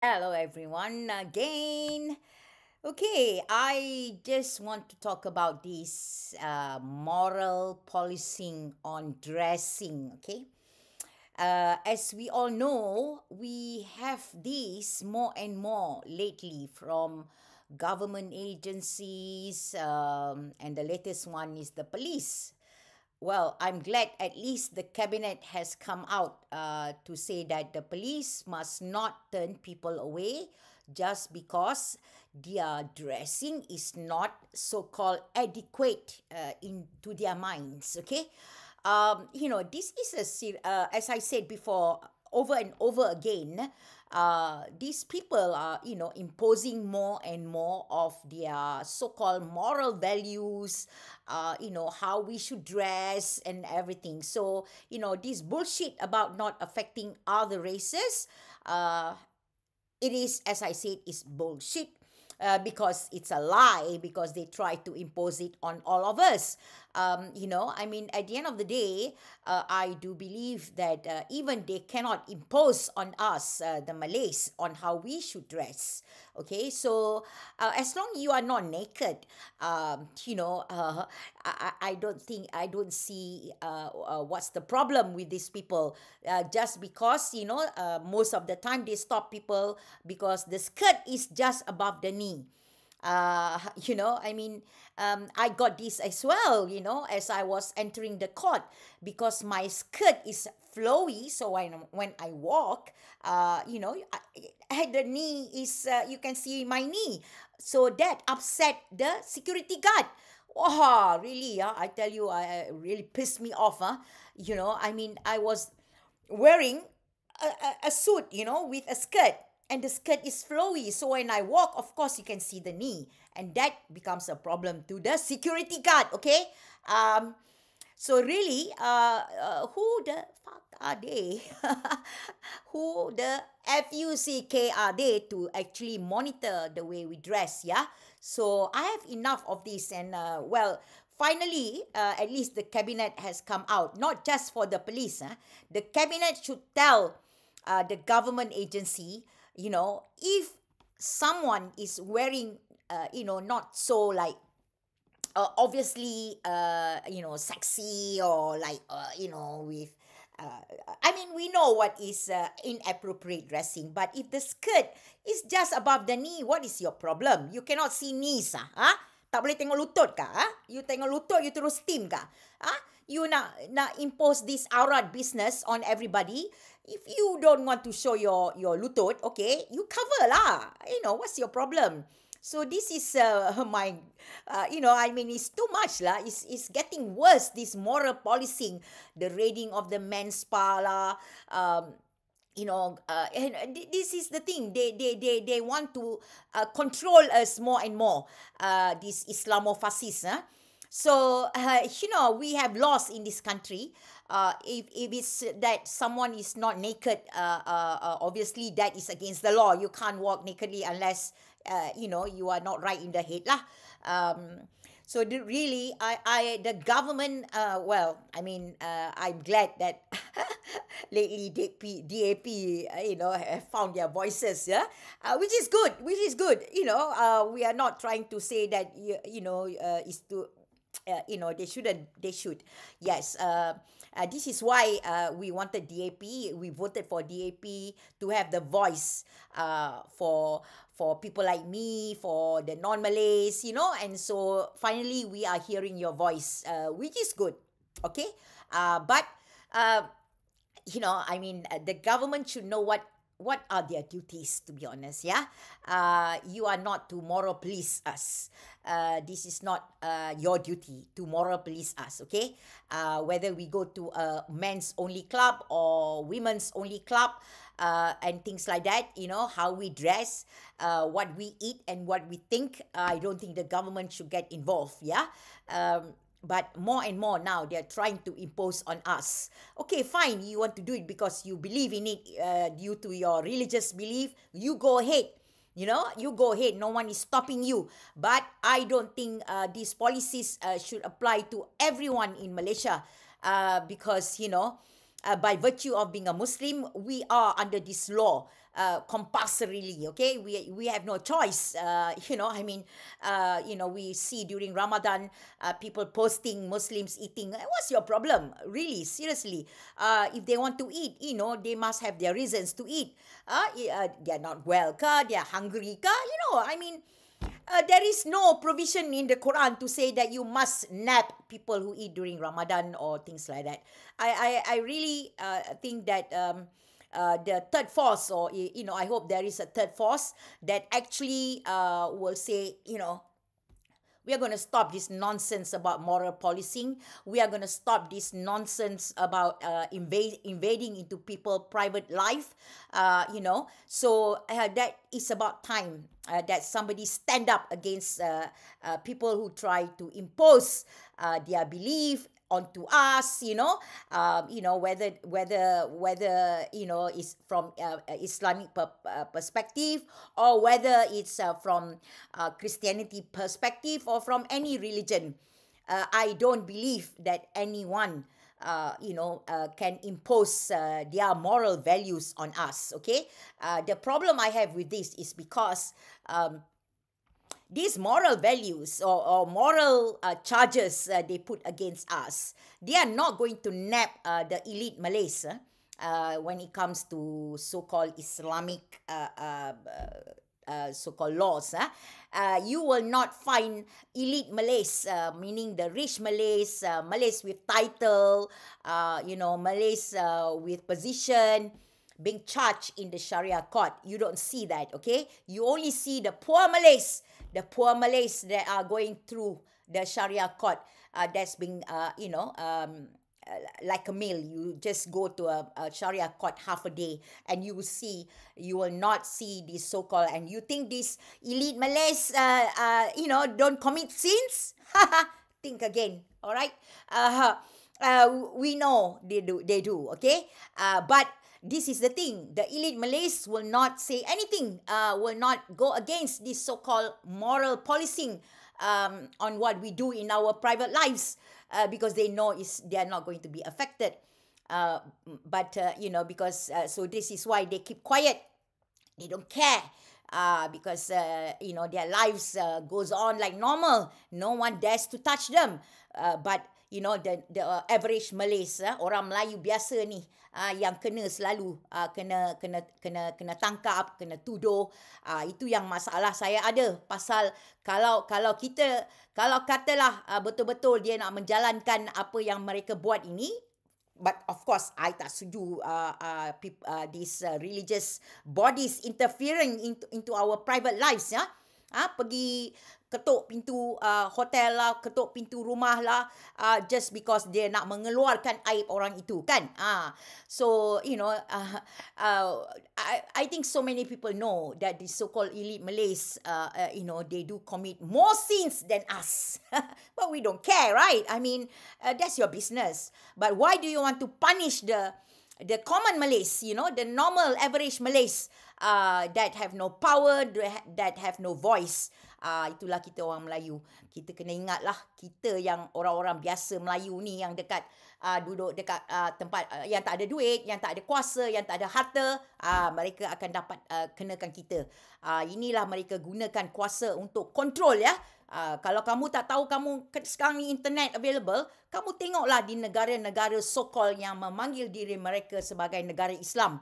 Hello, everyone, again. Okay, I just want to talk about this moral policing on dressing. Okay, as we all know, we have this more and more lately from government agencies, and the latest one is the police. Well, I'm glad at least the cabinet has come out to say that the police must not turn people away just because their dressing is not so-called adequate into their minds. Okay, this is as I said before, over and over again. These people are, imposing more and more of their so-called moral values, how we should dress and everything. So, this bullshit about not affecting other races, uh, it is, as I said, is bullshit. Because it's a lie, because they try to impose it on all of us. At the end of the day, I do believe that even they cannot impose on us, the Malays, on how we should dress. Okay, so as long you are not naked, I don't see what's the problem with these people. Just because, most of the time they stop people because the skirt is just above the knee. I got this as well, as I was entering the court, because my skirt is flowy. So when I walk, the knee is, you can see my knee. So that upset the security guard. Wow, really? I tell you, I really pissed me off. I was wearing a suit, with a skirt, and the skirt is flowy. So when I walk, of course, you can see the knee, and that becomes a problem to the security guard. Okay, um, so really, who the fuck are they? Who the fuck are they to actually monitor the way we dress? Yeah. So I have enough of this, and finally, at least the cabinet has come out. Not just for the police. The cabinet should tell the government agency, if someone is wearing, not so like obviously sexy, or like with we know what is inappropriate dressing. But if the skirt is just above the knee, what is your problem? You cannot see knees, tak boleh tengok lutut kah? You tengok lutut, you terus steam kah? You nak impose this aurat business on everybody. If you don't want to show your lutut, okay, you cover lah. What's your problem? So this is my, it's too much lah. It's getting worse. This moral policing, the raiding of the men's spa lah. This is the thing. They want to control us more and more. This Islamophysists, huh? So, we have laws in this country. If it's that someone is not naked, obviously that is against the law. You can't walk nakedly unless, you are not right in the head lah. So really, the government, I'm glad that lately DAP, have found their voices, yeah, which is good. We are not trying to say that, is to, they should. Yes. This is why we wanted DAP. We voted for DAP to have the voice for people like me, for the non-Malays, and so finally we are hearing your voice, which is good. Okay, but uh, the government should know what are their duties, to be honest. Yeah, you are not to moral police us. This is not your duty to moral police us. Okay, whether we go to a men's only club or women's only club, and things like that, how we dress, what we eat, and what we think, I don't think the government should get involved. Yeah. But more and more now, they're trying to impose on us. Okay, fine, you want to do it because you believe in it, due to your religious belief. You go ahead. You go ahead. No one is stopping you. But I don't think these policies should apply to everyone in Malaysia, because, by virtue of being a Muslim, we are under this law. compulsorily. Okay, we have no choice. We see during Ramadan, people posting Muslims eating. What's your problem? Really, seriously. If they want to eat, they must have their reasons to eat. They are not well, ka? They are hungry, ka? There is no provision in the Quran to say that you must nap people who eat during Ramadan or things like that. I really think that the third force, or I hope there is a third force that actually will say, we are going to stop this nonsense about moral policing. We are going to stop this nonsense about invading into people's private life. So that is about time that somebody stand up against people who try to impose their belief onto us, whether is from Islamic perspective, or whether it's from Christianity perspective, or from any religion. I don't believe that anyone can impose their moral values on us. Okay, the problem I have with this is because these moral values, or moral charges they put against us, they are not going to nap the elite Malays when it comes to so-called Islamic so-called laws. You will not find elite Malays, meaning the rich Malays, Malays with title, Malays with position, being charged in the Sharia court. You don't see that, okay? You only see the poor Malays that are going through the Sharia court. That's being, like a meal. You just go to a Sharia court half a day, and you will not see this so-called, and you think these elite Malays, don't commit sins? Think again, all right? We know they do, okay? But this is the thing. The elite Malays will not say anything, will not go against this so-called moral policing on what we do in our private lives, because they know they are not going to be affected. Because so this is why they keep quiet. They don't care. Because their lives goes on like normal. No one dares to touch them. But the average Malays, orang Melayu biasa ni, yang kena selalu kena tangkap, kena tuduh. Itu yang masalah saya ada. Pasal kalau katalah betul-betul dia nak menjalankan apa yang mereka buat ini. But of course, I tak setuju these religious bodies interfering into our private lives, ya. Pergi ketuk pintu hotel lah, ketuk pintu rumah lah, just because dia nak mengeluarkan aib orang itu, kan? So, I think so many people know that the so-called elite Malays, they do commit more sins than us. But we don't care, right? I mean, that's your business. But why do you want to punish the common Malays, the normal average Malays that have no power, that have no voice? Itulah kita orang Melayu. Kita kena ingatlah, kita yang orang-orang biasa Melayu ni, yang duduk dekat tempat yang tak ada duit, yang tak ada kuasa, yang tak ada harta, mereka akan dapat kenakan kita. Inilah mereka gunakan kuasa untuk kontrol, ya. Kalau kamu tak tahu, kamu sekarang ni internet available, kamu tengoklah di negara-negara so-called yang memanggil diri mereka sebagai negara Islam.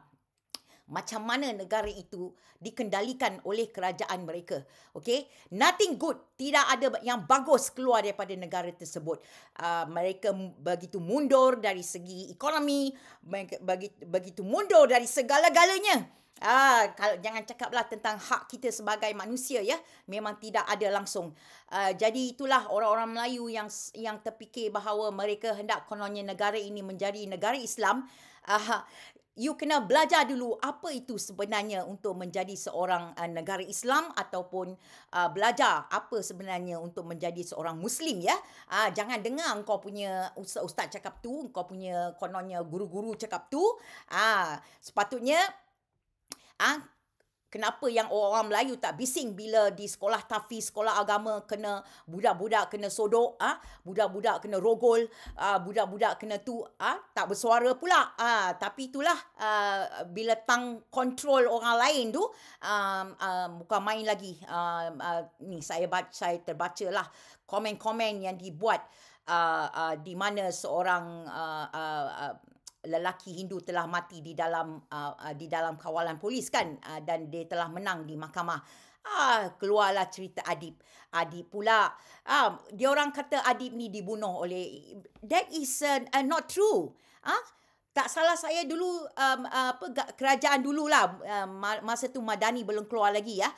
Macam mana negara itu dikendalikan oleh kerajaan mereka. Okay? Nothing good. Tidak ada yang bagus keluar daripada negara tersebut. Mereka begitu mundur dari segi ekonomi. Begitu mundur dari segala-galanya. Kalau jangan cakaplah tentang hak kita sebagai manusia, ya. Memang tidak ada langsung. Jadi itulah orang-orang Melayu yang terfikir bahawa mereka hendak kononnya negara ini menjadi negara Islam. You kena belajar dulu apa itu sebenarnya untuk menjadi seorang negara Islam, ataupun belajar apa sebenarnya untuk menjadi seorang Muslim, ya. Jangan dengar kau punya ustaz cakap tu, kau punya kononnya guru-guru cakap tu. Sepatutnya Kenapa yang orang Melayu tak bising bila di sekolah tafiz, sekolah agama kena budak-budak kena sodok, budak-budak kena rogol, budak-budak kena tu, tak bersuara pula. Tapi itulah bila tang kontrol orang lain tu, bukan main lagi. Ni saya terbaca lah komen-komen yang dibuat di mana seorang lelaki Hindu telah mati di dalam kawalan polis kan, dan dia telah menang di mahkamah. Keluarlah cerita Adib pula. Dia orang kata Adib ni dibunuh oleh, that is not true. Tak salah saya dulu, kerajaan dululah, masa tu Madani belum keluar lagi ya.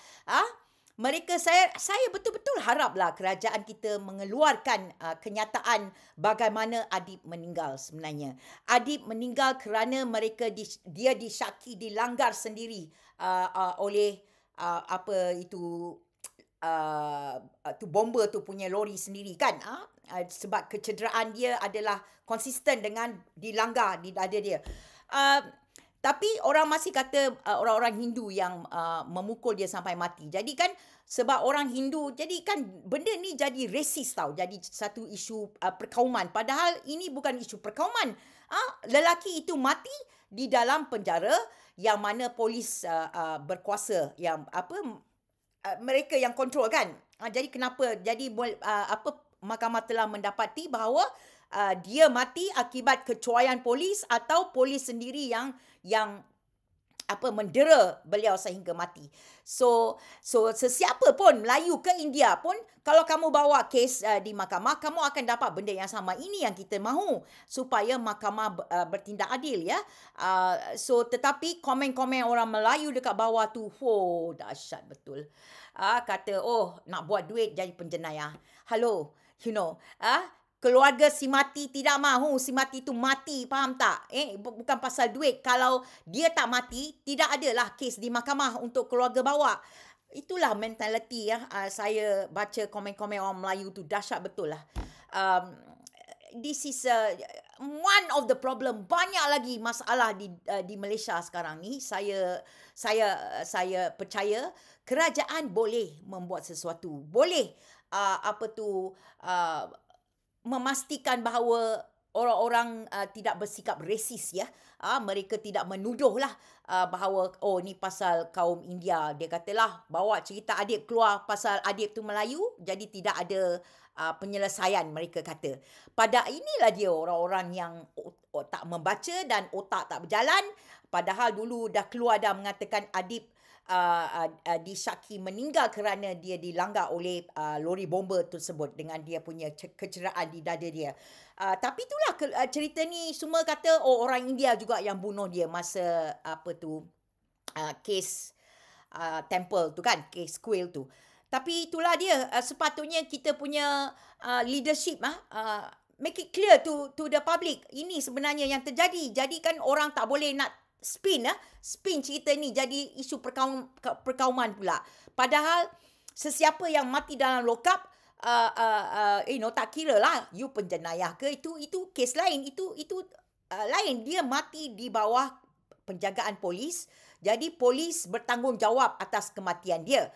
Mereka, saya betul-betul haraplah kerajaan kita mengeluarkan kenyataan bagaimana Adib meninggal sebenarnya. Adib meninggal kerana dia disyaki dilanggar sendiri oleh bomber tu punya lori sendiri kan. Sebab kecederaan dia adalah konsisten dengan dilanggar di dada dia. Tapi orang masih kata orang-orang Hindu yang memukul dia sampai mati. Jadi kan sebab orang Hindu, jadi kan benda ni jadi resis tau. Jadi satu isu perkauman. Padahal ini bukan isu perkauman. Lelaki itu mati di dalam penjara yang mana polis berkuasa, yang mereka yang kontrol kan. Jadi kenapa? Jadi mahkamah telah mendapati bahawa dia mati akibat kecuaian polis atau polis sendiri yang mendera beliau sehingga mati. So sesiapa pun Melayu ke India pun, kalau kamu bawa kes di mahkamah, kamu akan dapat benda yang sama. Ini yang kita mahu, supaya mahkamah bertindak adil ya. Tetapi komen-komen orang Melayu dekat bawah tu, dahsyat betul. Kata nak buat duit jadi penjenayah. Hello, keluarga si mati tidak mahu si mati tu mati, faham tak? Bukan pasal duit. Kalau dia tak mati, tidak adalah kes di mahkamah untuk keluarga bawa. Itulah mentaliti ya. Saya baca komen-komen orang Melayu tu, dahsyat betul lah. This is one of the problem. Banyak lagi masalah di Malaysia sekarang ni. Saya percaya kerajaan boleh membuat sesuatu. Boleh memastikan bahawa orang-orang tidak bersikap resis ya. Mereka tidak menuduhlah bahawa ni pasal kaum India. Dia katalah bawa cerita Adib keluar pasal Adib tu Melayu, jadi tidak ada penyelesaian, mereka kata. Pada inilah dia orang-orang yang tak membaca dan otak tak berjalan. Padahal dulu dah keluar dah mengatakan Adib disyaki meninggal kerana dia dilanggar oleh lori bomber tersebut dengan dia punya kecederaan di dada dia. Tapi itulah cerita ni semua kata orang India juga yang bunuh dia masa kes temple tu kan, kes kuil tu. Tapi itulah dia, sepatutnya kita punya leadership make it clear to the public. Ini sebenarnya yang terjadi. Jadi kan orang tak boleh nak spin cerita ni jadi isu perkauman pula. Padahal sesiapa yang mati dalam lokap, tak kira lah you penjenayah ke, itu kes lain, itu lain. Dia mati di bawah penjagaan polis, jadi polis bertanggungjawab atas kematian dia.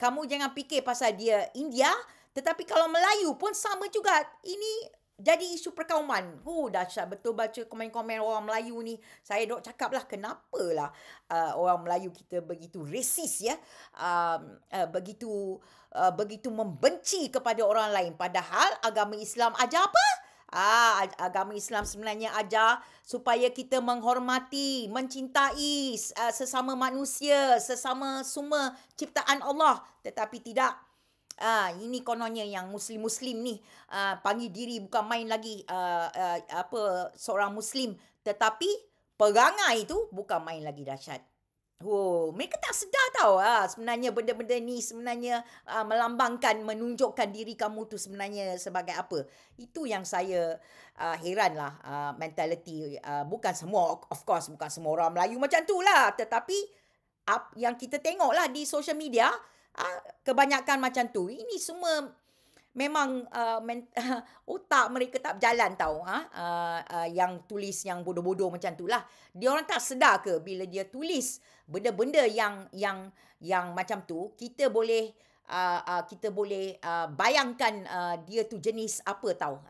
Kamu jangan fikir pasal dia India, tetapi kalau Melayu pun sama juga. Ini jadi isu perkauman. Dahsyat betul baca komen-komen orang Melayu ni. Saya dok cakap lah, kenapalah orang Melayu kita begitu resis ya. Begitu membenci kepada orang lain. Padahal agama Islam ajar apa? Agama Islam sebenarnya ajar supaya kita menghormati, mencintai sesama manusia, sesama semua ciptaan Allah. Tetapi tidak. Ini kononnya yang Muslim-Muslim ni panggil diri bukan main lagi seorang Muslim, tetapi perangai itu bukan main lagi dahsyat. Mereka tak sedar tau sebenarnya benda-benda ni sebenarnya melambangkan, menunjukkan diri kamu tu sebenarnya sebagai apa. Itu yang saya heran lah, mentality. Bukan semua, of course bukan semua orang Melayu macam tu lah, tetapi yang kita tengok lah di social media, kebanyakan macam tu. Ini semua memang otak mereka tak berjalan tau. Yang tulis yang bodoh-bodoh macam tu lah. Dia orang tak sedar ke bila dia tulis benda-benda yang macam tu, kita boleh bayangkan dia tu jenis apa tau.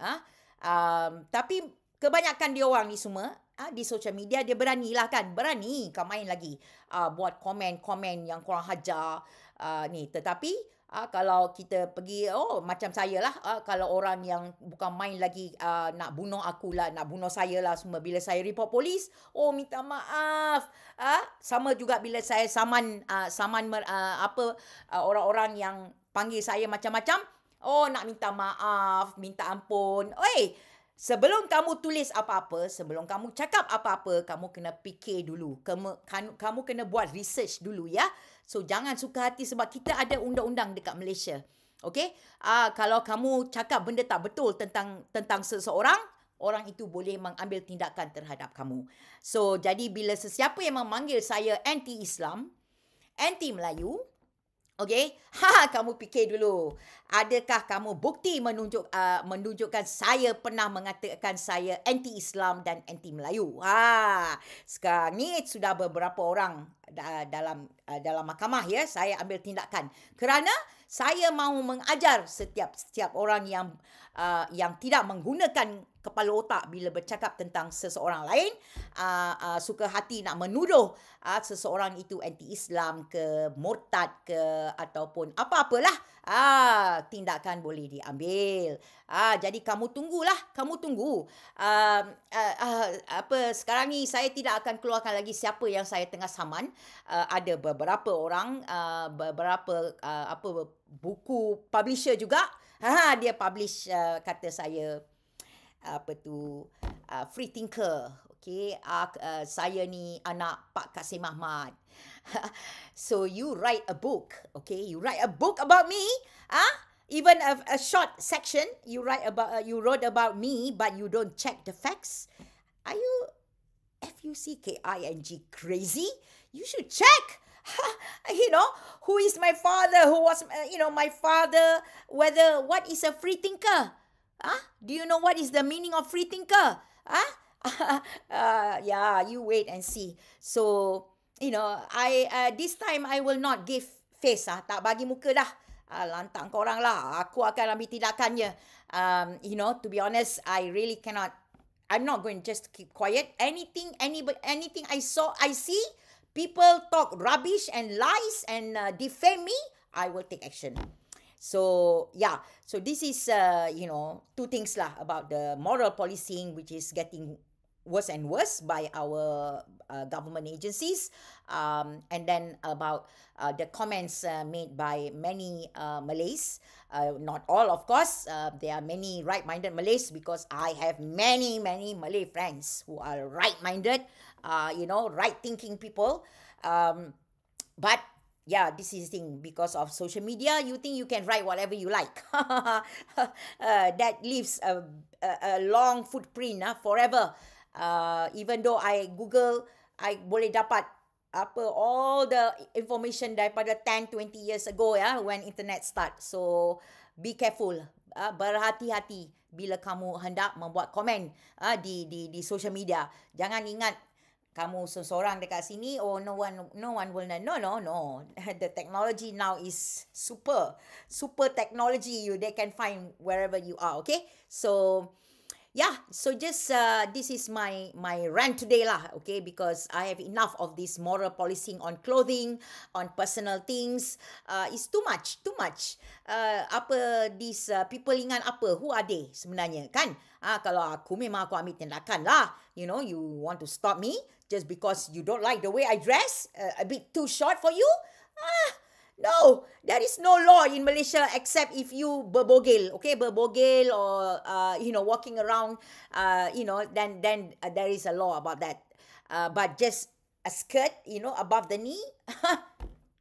Tapi kebanyakan dia orang ni semua di social media dia beranilah kan. Berani kau main lagi buat komen-komen yang kurang hajar ni. Tetapi kalau kita pergi, macam saya lah, kalau orang yang bukan main lagi nak bunuh aku lah, nak bunuh saya lah semua, bila saya report polis, minta maaf. Sama juga bila saya saman orang-orang yang panggil saya macam-macam, nak minta maaf, minta ampun. Sebelum kamu tulis apa-apa, sebelum kamu cakap apa-apa, kamu kena fikir dulu. Kamu kena buat research dulu ya. So, jangan suka hati sebab kita ada undang-undang dekat Malaysia. Okay? Kalau kamu cakap benda tak betul tentang seseorang, orang itu boleh mengambil tindakan terhadap kamu. So, jadi bila sesiapa yang memanggil saya anti-Islam, anti-Melayu, okay, kamu fikir dulu. Adakah kamu bukti menunjukkan saya pernah mengatakan saya anti-Islam dan anti-Melayu? Sekarang ni sudah beberapa orang dalam mahkamah ya, saya ambil tindakan. Kerana saya mahu mengajar setiap orang yang tidak menggunakan kepala otak bila bercakap tentang seseorang lain, suka hati nak menuduh seseorang itu anti-Islam ke, murtad ke, ataupun apa-apalah, tindakan boleh diambil. Jadi kamu tunggulah, kamu tunggu. Sekarang ni saya tidak akan keluarkan lagi siapa yang saya tengah saman. Ada beberapa orang, buku publisher juga. Dia publish kata saya free thinker. Okay, saya ni anak Pak Kasim Ahmad. So you write a book, okay? You write a book about me, even a short section you wrote about me, but you don't check the facts. Are you FUCKING crazy? You should check. Who is my father? Who was my father? What is a free thinker? Do you know what is the meaning of free thinker? Yeah, you wait and see. So, this time I will not give face. Tak bagi muka dah. Lantang korang lah. Aku akan ambil tindakannya. To be honest, I really cannot. I'm not going to just keep quiet. Anything I see, people talk rubbish and lies and defame me, I will take action. So, yeah. So, this is, two things lah about the moral policing, which is getting worse and worse by our government agencies. And then about the comments made by many Malays. Not all, of course. There are many right-minded Malays because I have many, many Malay friends who are right-minded, right-thinking people. But yeah, this is the thing. Because of social media, you think you can write whatever you like. That leaves a long footprint forever. Even though I Google, I boleh dapat all the information daripada 10-20 years ago when internet start. So be careful, berhati-hati bila kamu hendak membuat komen di social media. Jangan ingat kamu seseorang dekat sini, no one will know. No. The technology now is super technology. They can find wherever you are, okay? So yeah, so just this is my rant today lah, okay? Because I have enough of this moral policing on clothing, on personal things. It's too much. These people ingat apa? Who are they sebenarnya, kan? Kalau aku memang aku ambil tindakan lah. You want to stop me just because you don't like the way I dress, a bit too short for you? No, there is no law in Malaysia except if you berbogel, okay? Berbogel or, walking around, then there is a law about that. But just a skirt, above the knee,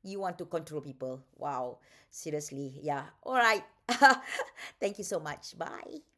you want to control people. Wow, seriously, yeah. All right. Thank you so much. Bye.